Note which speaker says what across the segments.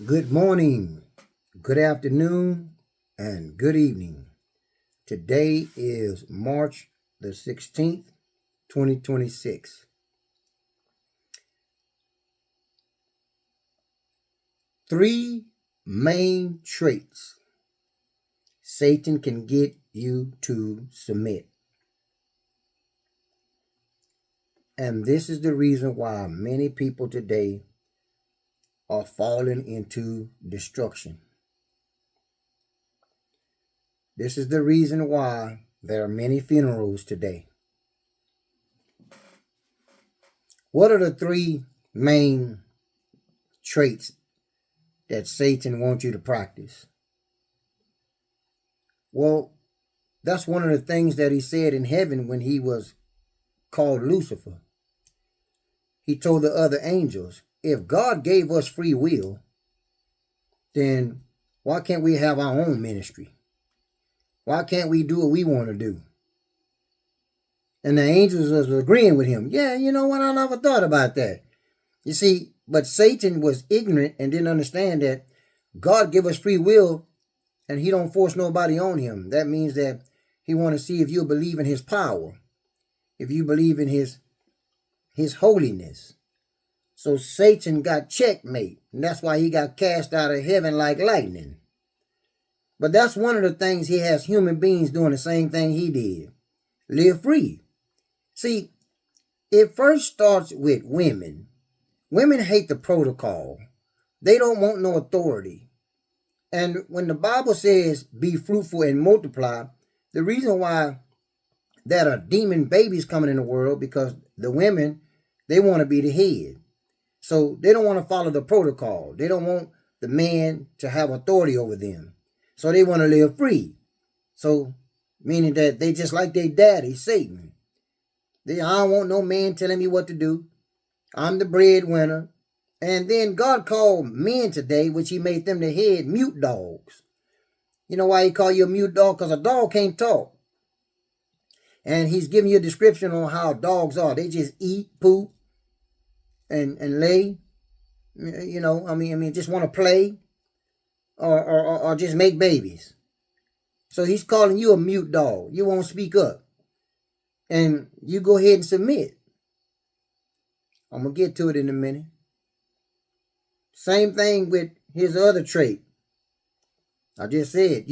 Speaker 1: Good morning, good afternoon, and good evening. Today is March the 16th, 2026. Three main traits Satan can get you to submit. And this is the reason why many people today are falling into destruction. This is the reason why there are many funerals today. What are the three main traits that Satan wants you to practice? Well, that's one of the things that he said in heaven when he was called Lucifer. He told the other angels, if God gave us free will, then why can't we have our own ministry? Why can't we do what we want to do? And the angels was agreeing with him. Yeah, you know what? I never thought about that. You see, but Satan was ignorant and didn't understand that God gave us free will and he don't force nobody on him. That means that he want to see if you believe in his power, if you believe in his holiness. So Satan got checkmate, and that's why he got cast out of heaven like lightning. But that's one of the things he has human beings doing the same thing he did. Live free. See, it first starts with women. Women hate the protocol. They don't want no authority. And when the Bible says be fruitful and multiply, the reason why there are demon babies coming in the world because the women, they want to be the head. So they don't want to follow the protocol. They don't want the man to have authority over them. So they want to live free. So meaning that they just like their daddy, Satan. I don't want no man telling me what to do. I'm the breadwinner. And then God called men today, which he made them the head, mute dogs. You know why he called you a mute dog? Because a dog can't talk. And he's giving you a description on how dogs are. They just eat, poop, and lay. You know, I mean, just want to play or just make babies. So he's calling you a mute dog. You won't speak up. And you go ahead and submit. I'm going to get to it in a minute. Same thing with his other trait. I just said,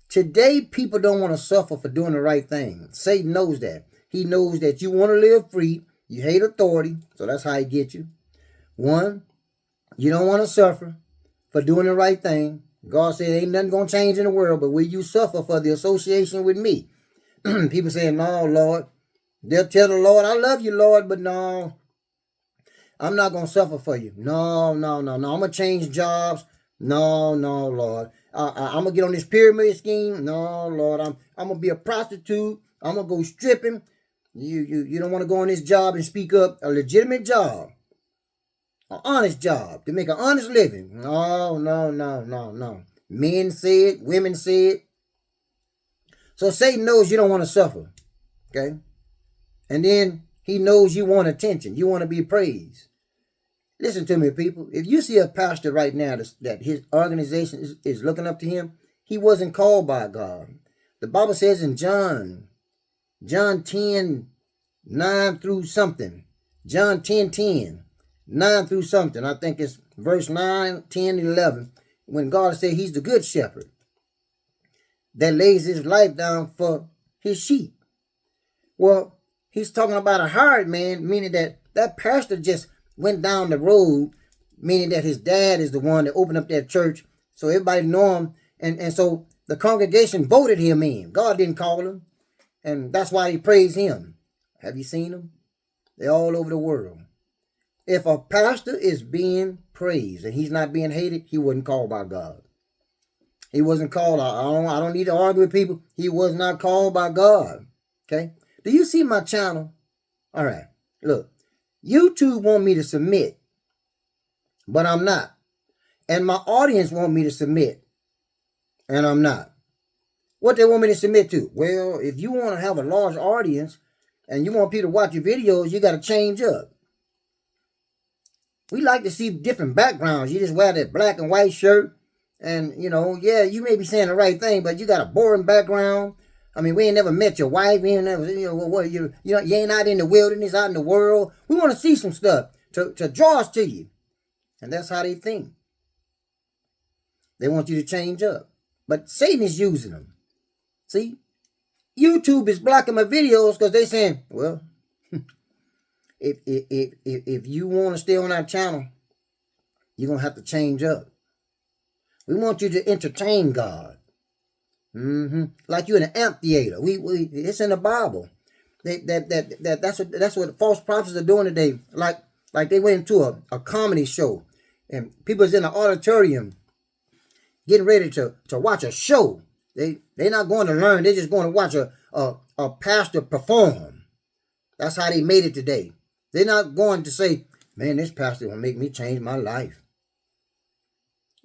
Speaker 1: today people don't want to suffer for doing the right thing. Satan knows that. He knows that you want to live free. You hate authority, so that's how he gets you. One, you don't want to suffer for doing the right thing. God said ain't nothing going to change in the world, but will you suffer for the association with me? People saying, no, Lord. They'll tell the Lord, I love you, Lord, but no, I'm not going to suffer for you. No. I'm going to change jobs. No, Lord. I'm going to get on this pyramid scheme. No, Lord. I'm going to be a prostitute. I'm going to go stripping. You don't want to go on this job and speak up. A legitimate job. An honest job. To make an honest living. No. Men say it. Women say it. So Satan knows you don't want to suffer. Okay? And then he knows you want attention. You want to be praised. Listen to me, people. If you see a pastor right now that his organization is looking up to him, he wasn't called by God. The Bible says in John 10, 9 through something. John 10, 9 through something. I think it's verse 9, 10, 11. When God said he's the good shepherd that lays his life down for his sheep. Well, he's talking about a hired man, meaning that pastor just went down the road, meaning that his dad is the one that opened up that church, so everybody know him, and so the congregation voted him in. God didn't call him, and that's why he praised him. Have you seen them? They're all over the world. If a pastor is being praised and he's not being hated, he wasn't called by God. He wasn't called. I don't need to argue with people. He was not called by God. Okay? Do you see my channel? All right. Look, YouTube want me to submit, but I'm not. And my audience want me to submit, and I'm not. What they want me to submit to? Well, if you want to have a large audience and you want people to watch your videos, you got to change up. We like to see different backgrounds. You just wear that black and white shirt, and yeah, you may be saying the right thing, but you got a boring background. I mean, we ain't never met your wife. We ain't never, you ain't out in the wilderness, out in the world. We want to see some stuff to draw us to you, and that's how they think. They want you to change up, but Satan is using them. See, YouTube is blocking my videos because they saying, well, if you want to stay on our channel, you're gonna have to change up. We want you to entertain God. Like you're in an amphitheater. It's in the Bible. That's what false prophets are doing today. Like they went into a comedy show, and people's in an auditorium getting ready to watch a show. They're not going to learn. They're just going to watch a pastor perform. That's how they made it today. They're not going to say, man, this pastor will make me change my life.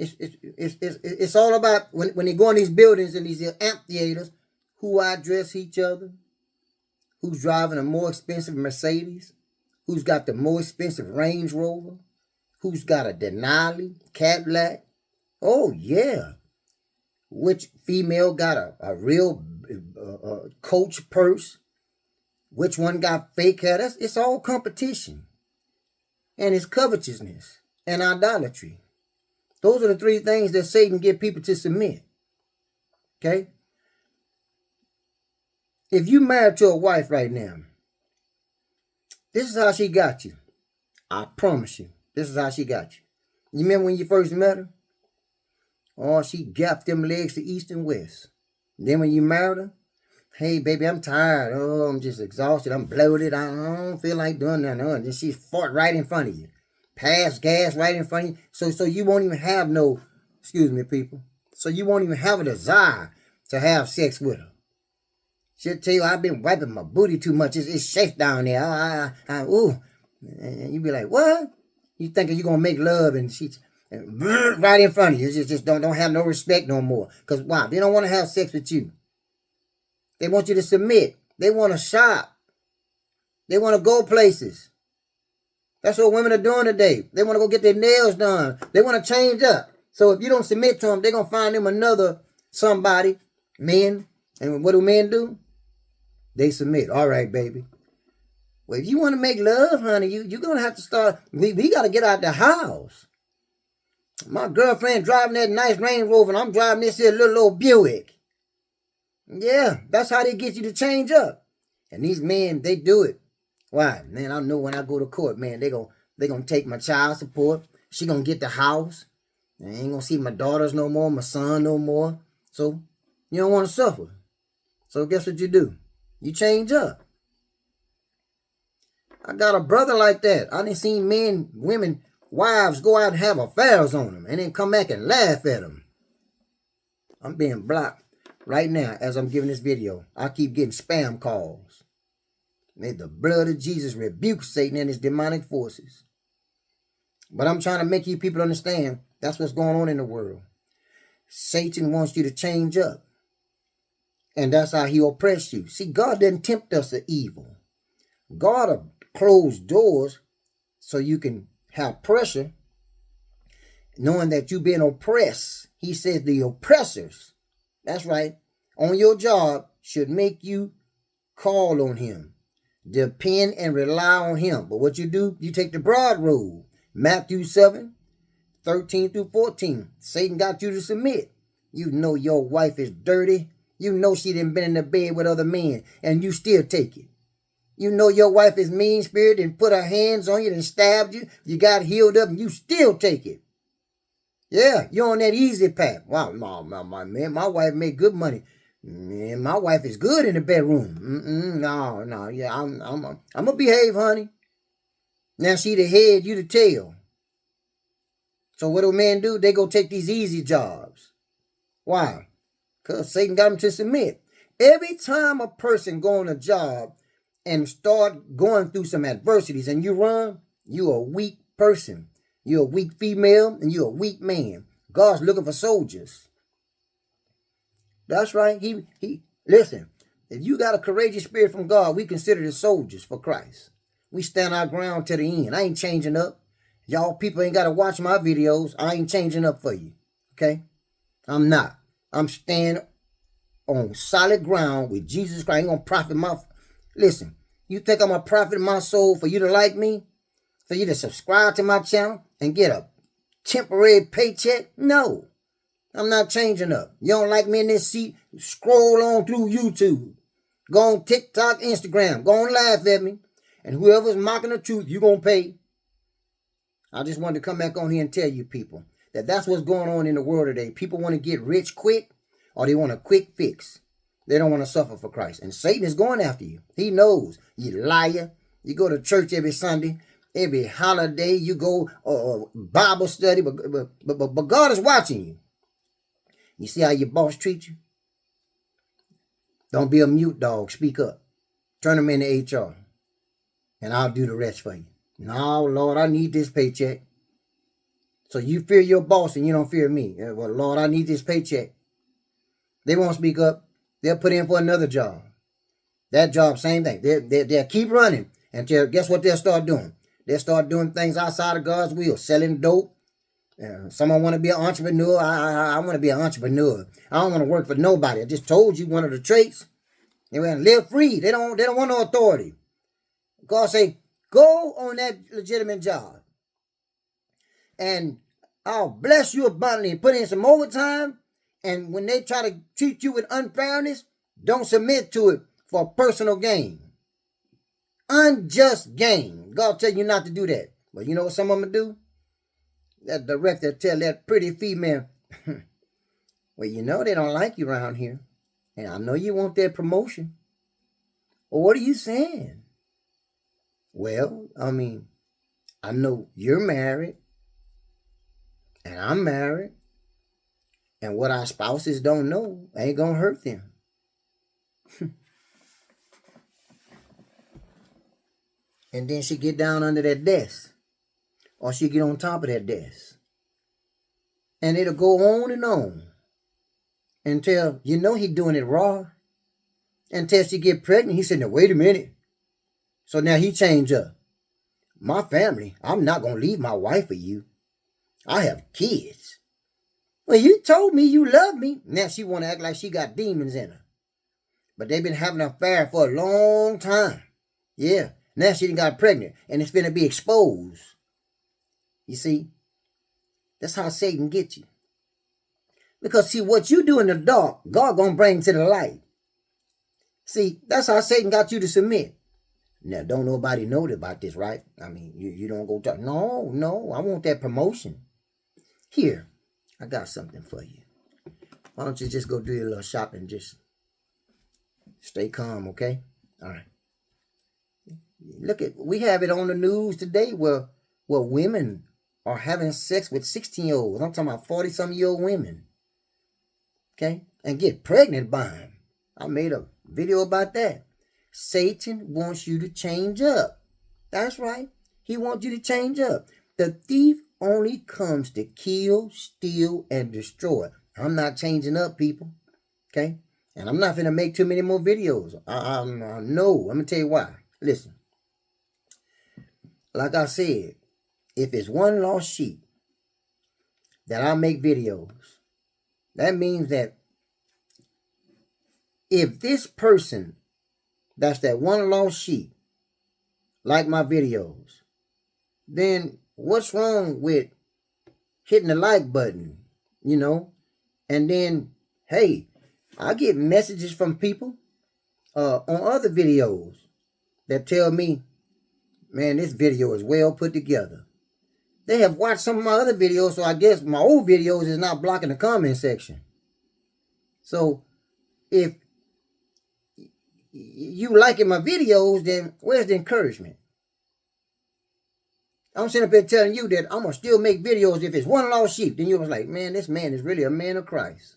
Speaker 1: It's all about when they go in these buildings and these amphitheaters, who address each other, who's driving a more expensive Mercedes, who's got the more expensive Range Rover, who's got a Denali, Cadillac. Oh, yeah. Which female got a real Coach purse? Which one got fake hair? It's all competition. And it's covetousness and idolatry. Those are the three things that Satan get people to submit. Okay? If you married to a wife right now, this is how she got you. I promise you. This is how she got you. You remember when you first met her? Oh, she gapped them legs to east and west. Then when you married her, hey, baby, I'm tired. Oh, I'm just exhausted. I'm bloated. I don't feel like doing nothing. And then she fought right in front of you. Pass gas right in front of you. So you won't even have no, excuse me, people. So you won't even have a desire to have sex with her. She'll tell you, I've been wiping my booty too much. It's safe down there. Ooh. And you be like, what? You thinking you're going to make love and she's right in front of you. Just don't have no respect no more. Because why? They don't want to have sex with you. They want you to submit. They want to shop. They want to go places. That's what women are doing today. They want to go get their nails done. They want to change up. So if you don't submit to them, they're going to find them another somebody, men. And what do men do? They submit. All right, baby. Well, if you want to make love, honey, you're going to have to start. We got to get out the house. My girlfriend driving that nice Range Rover, and I'm driving this here little old Buick. Yeah, that's how they get you to change up. And these men, they do it. Why? Man, I know when I go to court, man, they gonna take my child support. She gonna get the house. I ain't gonna see my daughters no more, my son no more. So, you don't want to suffer. So guess what you do? You change up. I got a brother like that. I done seen men, women, wives go out and have affairs on them and then come back and laugh at them. I'm being blocked right now as I'm giving this video. I keep getting spam calls. May the blood of Jesus rebuke Satan and his demonic forces. But I'm trying to make you people understand that's what's going on in the world. Satan wants you to change up. And that's how he'll oppress you. See, God doesn't tempt us to evil. God will close doors so you can have pressure, knowing that you're being oppressed. He says the oppressors, that's right, on your job should make you call on him. Depend and rely on him. But what you do, you take the broad road. Matthew 7:13 through 14. Satan got you to submit. You know your wife is dirty. You know she done been in the bed with other men, and you still take it. You know your wife is mean-spirited and put her hands on you and stabbed you. You got healed up, and you still take it. Yeah, you're on that easy path. Wow, man, my wife made good money. Man, my wife is good in the bedroom. No, yeah, I'm gonna behave, honey. Now she the head, you the tail. So what do men do? They go take these easy jobs. Why? Because Satan got them to submit. Every time a person go on a job and start going through some adversities and you run, you're a weak person. You're a weak female and you're a weak man. God's looking for soldiers. That's right. He listen, if you got a courageous spirit from God, we consider the soldiers for Christ. We stand our ground to the end. I ain't changing up. Y'all people ain't got to watch my videos. I ain't changing up for you. Okay? I'm not. I'm staying on solid ground with Jesus Christ. I ain't going to profit my... Listen, you think I'm a profit in my soul for you to like me? For you to subscribe to my channel and get a temporary paycheck? No. I'm not changing up. You don't like me in this seat? Scroll on through YouTube. Go on TikTok, Instagram. Go on laugh at me. And whoever's mocking the truth, you're going to pay. I just wanted to come back on here and tell you people that that's what's going on in the world today. People want to get rich quick, or they want a quick fix. They don't want to suffer for Christ. And Satan is going after you. He knows. You liar. You go to church every Sunday, every holiday. You go Bible study, but God is watching you. You see how your boss treats you? Don't be a mute dog. Speak up. Turn them into HR. And I'll do the rest for you. No, Lord, I need this paycheck. So you fear your boss and you don't fear me. Well, Lord, I need this paycheck. They won't speak up. They'll put in for another job. That job, same thing. They'll keep running until, guess what they'll start doing? They'll start doing things outside of God's will. Selling dope. Someone want to be an entrepreneur. I want to be an entrepreneur. I don't want to work for nobody. I just told you one of the traits. They want to live free. They don't want no authority. God say, go on that legitimate job. And I'll bless you abundantly and put in some overtime. And when they try to treat you with unfairness, don't submit to it for personal gain. Unjust gain. God tell you not to do that. But you know what some of them do? That director tell that pretty female, well, you know they don't like you around here. And I know you want that promotion. Well, what are you saying? Well, I mean, I know you're married. And I'm married. And what our spouses don't know ain't going to hurt them. And then she get down under that desk. Or she get on top of that desk. And it'll go on and on. Until, you know, he doing it raw. Until she get pregnant. He said, now, wait a minute. So now he changed up. My family, I'm not going to leave my wife for you. I have kids. Well, you told me you love me. Now she want to act like she got demons in her. But they've been having an affair for a long time. Yeah. Now she done got pregnant. And it's going to be exposed. You see? That's how Satan gets you. Because see, what you do in the dark, God going to bring to the light. See, that's how Satan got you to submit. Now, don't nobody know about this, right? I mean, you don't go talk. No, I want that promotion. Here, I got something for you. Why don't you just go do your little shopping? Just stay calm, okay? All right. Look we have it on the news today where women are having sex with 16-year-olds. I'm talking about 40-some-year-old women. Okay? And get pregnant by them. I made a video about that. Satan wants you to change up. That's right. He wants you to change up. The thief only comes to kill, steal, and destroy. I'm not changing up, people. Okay? And I'm not going to make too many more videos. No. Let me tell you why. Listen. Like I said, if it's one lost sheep that I make videos, that means that if this person that's that one lost sheep like my videos, then what's wrong with hitting the like button, you know? And then, hey, I get messages from people on other videos that tell me, man, this video is well put together. They have watched some of my other videos, so I guess my old videos is not blocking the comment section. So if you liking my videos, then where's the encouragement? I'm sitting up here telling you that I'm going to still make videos if it's one lost sheep. Then you was like, man, this man is really a man of Christ.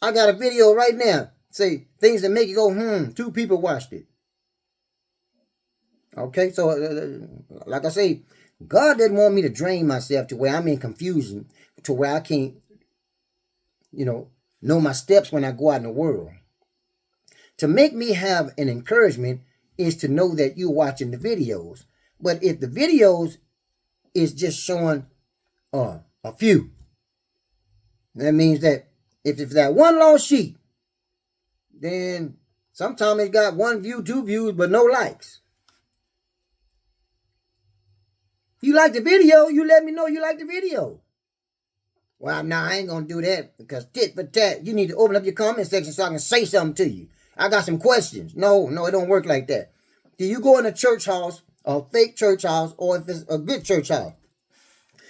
Speaker 1: I got a video right now. Say, things that make you go, 2 people watched it. Okay, so like I say, God doesn't want me to drain myself to where I'm in confusion, to where I can't, know my steps when I go out in the world. To make me have an encouragement is to know that you're watching the videos. But if the videos is just showing a few, that means that if that one lost sheep, then sometimes it got 1 view, 2 views, but no likes. If you like the video, you let me know you like the video. Well, now I ain't going to do that because tit for tat, you need to open up your comment section so I can say something to you. I got some questions. No, it don't work like that. Do you go in a church house, a fake church house, or if it's a good church house?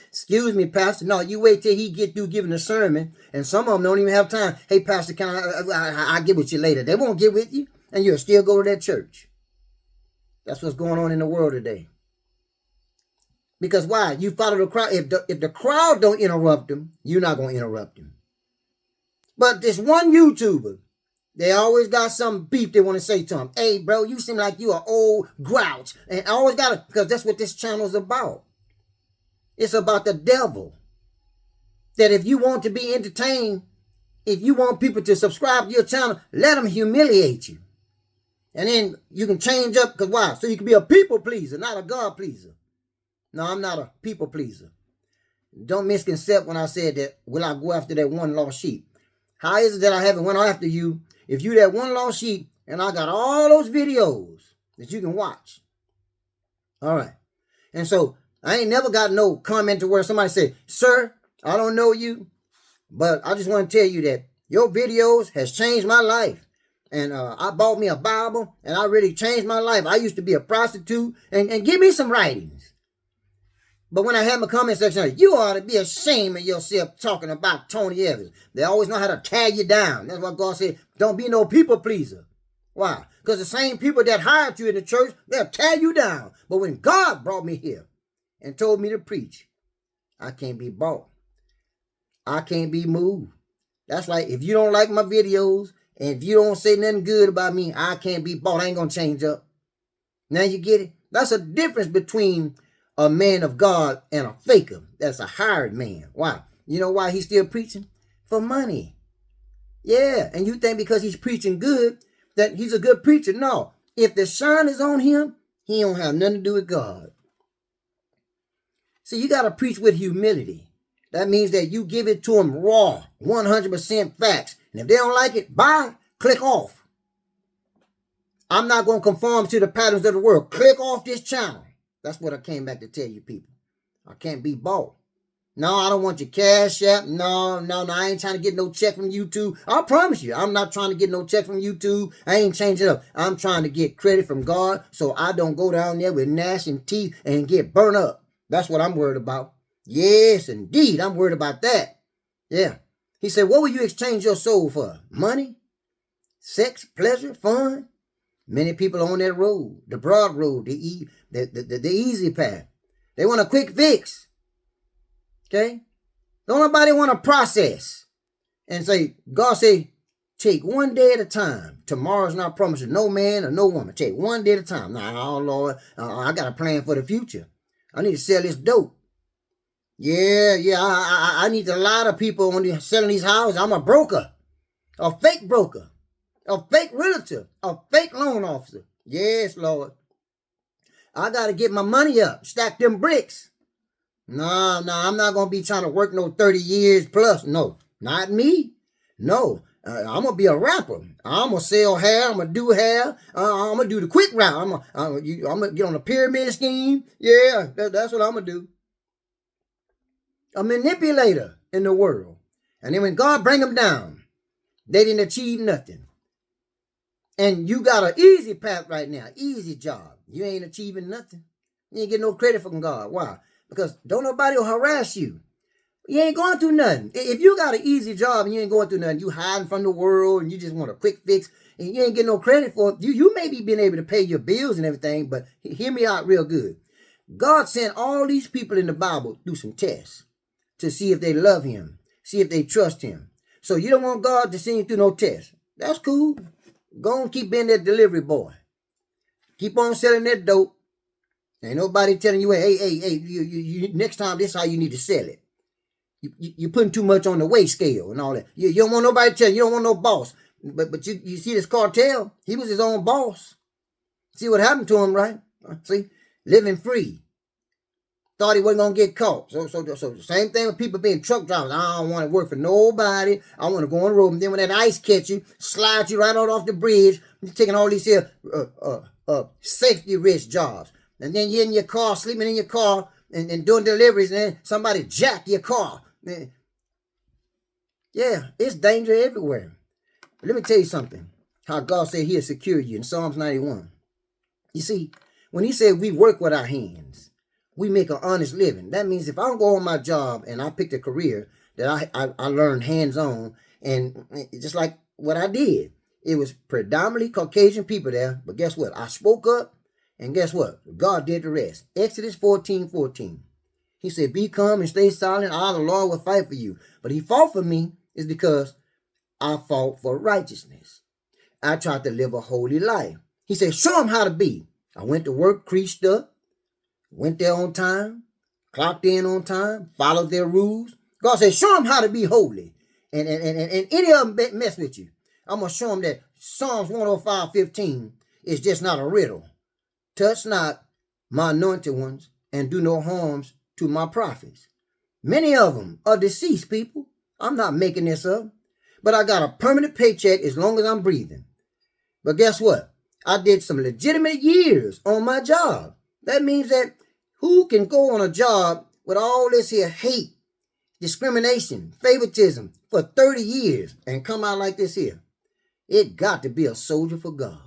Speaker 1: Excuse me, Pastor. No, you wait till he get through giving a sermon, and some of them don't even have time. Hey, Pastor, can I'll get with you later. They won't get with you, and you'll still go to that church. That's what's going on in the world today. Because why? You follow the crowd. If the crowd don't interrupt them, you're not going to interrupt them. But this one YouTuber, they always got some beef they want to say to him. Hey, bro, you seem like you are old grouch. And I always got it because that's what this channel is about. It's about the devil. That if you want to be entertained, if you want people to subscribe to your channel, let them humiliate you. And then you can change up. Because why? So you can be a people pleaser, not a God pleaser. No, I'm not a people pleaser. Don't misconcept when I said that, will I go after that one lost sheep? How is it that I haven't went after you if you that one lost sheep and I got all those videos that you can watch? All right. And so I ain't never got no comment to where somebody said, sir, I don't know you, but I just want to tell you that your videos has changed my life. And I bought me a Bible and I really changed my life. I used to be a prostitute and give me some writings. But when I have my comment section, you ought to be ashamed of yourself talking about Tony Evans. They always know how to tag you down. That's why God said, don't be no people pleaser. Why? Because the same people that hired you in the church, they'll tag you down. But when God brought me here and told me to preach, I can't be bought. I can't be moved. That's like, if you don't like my videos, and if you don't say nothing good about me, I can't be bought. I ain't going to change up. Now you get it? That's a difference between a man of God and a faker. That's a hired man. Why? You know why he's still preaching? For money. Yeah, and you think because he's preaching good that he's a good preacher. No. If the shine is on him, he don't have nothing to do with God. See, you got to preach with humility. That means that you give it to them raw, 100% facts. And if they don't like it, bye, click off. I'm not going to conform to the patterns of the world. Click off this channel. That's what I came back to tell you people. I can't be bought. No, I don't want your cash app. No, I ain't trying to get no check from YouTube. I promise you, I'm not trying to get no check from YouTube. I ain't changing it up. I'm trying to get credit from God so I don't go down there with gnashing teeth and get burnt up. That's what I'm worried about. Yes, indeed, I'm worried about that. Yeah. He said, what will you exchange your soul for? Money? Sex? Pleasure? Fun? Many people on that road, the broad road, the easy path. They want a quick fix. Okay? Don't nobody want to process. And say, God say, take one day at a time. Tomorrow's not promised to no man or no woman. Take one day at a time. Now, oh Lord, I got a plan for the future. I need to sell this dope. Yeah, I need a lot of people on selling these houses. I'm a broker, a fake broker. A fake realtor, a fake loan officer. Yes, Lord. I got to get my money up, stack them bricks. No, I'm not going to be trying to work no 30 years plus. No, not me. No, I'm going to be a rapper. I'm going to sell hair. I'm going to do hair. I'm going to do the quick route. I'm going to get on a pyramid scheme. Yeah, that's what I'm going to do. A manipulator in the world. And then when God bring them down, they didn't achieve nothing. And you got an easy path right now, easy job. You ain't achieving nothing. You ain't getting no credit from God. Why? Because don't nobody will harass you. You ain't going through nothing. If you got an easy job and you ain't going through nothing, you hiding from the world and you just want a quick fix and you ain't getting no credit for it. You may be being able to pay your bills and everything, but hear me out real good. God sent all these people in the Bible through some tests to see if they love him, see if they trust him. So you don't want God to send you through no tests. That's cool. Go and keep being that delivery boy. Keep on selling that dope. Ain't nobody telling you, hey, you next time this is how you need to sell it. You're putting too much on the weight scale and all that. You don't want nobody telling you. You don't want no boss. But you see this cartel? He was his own boss. See what happened to him, right? See? living free. Thought he wasn't going to get caught. So the same thing with people being truck drivers. I don't want to work for nobody. I want to go on the road. And then when that ice catch you, slide you right out off the bridge, you're taking all these here safety risk jobs. And then you're in your car, sleeping in your car, and doing deliveries, and then somebody jack your car. Yeah, it's danger everywhere. But let me tell you something. How God said he'll secure you in Psalms 91. You see, when he said we work with our hands, we make an honest living. That means if I don't go on my job and I picked a career that I learned hands-on, and just like what I did, it was predominantly Caucasian people there, but guess what? I spoke up, and guess what? God did the rest. Exodus 14:14. He said, be calm and stay silent. I, the Lord, will fight for you. But he fought for me is because I fought for righteousness. I tried to live a holy life. He said, show them how to be. I went to work, creased up, went there on time, clocked in on time, followed their rules. God said, show them how to be holy. And any of them mess with you, I'm going to show them that Psalms 105:15 is just not a riddle. Touch not my anointed ones and do no harms to my prophets. Many of them are deceased people. I'm not making this up. But I got a permanent paycheck as long as I'm breathing. But guess what? I did some legitimate years on my job. That means that who can go on a job with all this here hate, discrimination, favoritism for 30 years and come out like this here? It got to be a soldier for God.